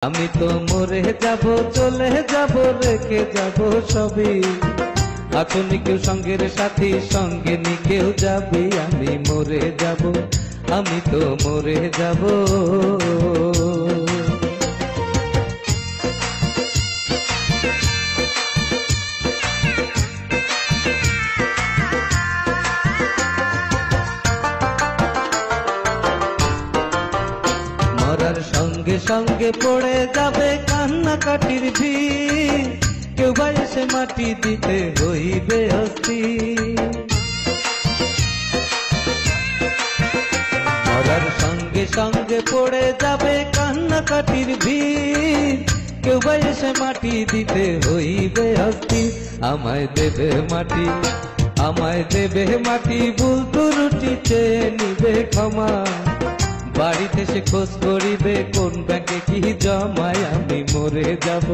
আমি তো মরে যাব, চলে যাব, রেখে যাব সবই। এখন কেউ সঙ্গের সাথী, সঙ্গে নি কেউ যাবে। আমি মরে যাব, আমি তো মরে যাব। মরার সঙ্গে সঙ্গে পড়ে যাবে কান্নাকাটির ভিড়। কেউ বা এসে মাটি দিতে হইবে অস্থির। মরার সঙ্গে সঙ্গে পড়ে যাবে কান্নাকাটির ভিড়। কেউ বা এসে মাটি দিতে হইবে অস্থির। আমায় দেবে মাটি, আমায় দেবে মাটি, ভুল ত্রুটি চেয়ে নিবে ক্ষমা। বাড়িতে সে খোঁজ করিবে কোন ব্যাংকে কি জমায়। আমি মরে যাব।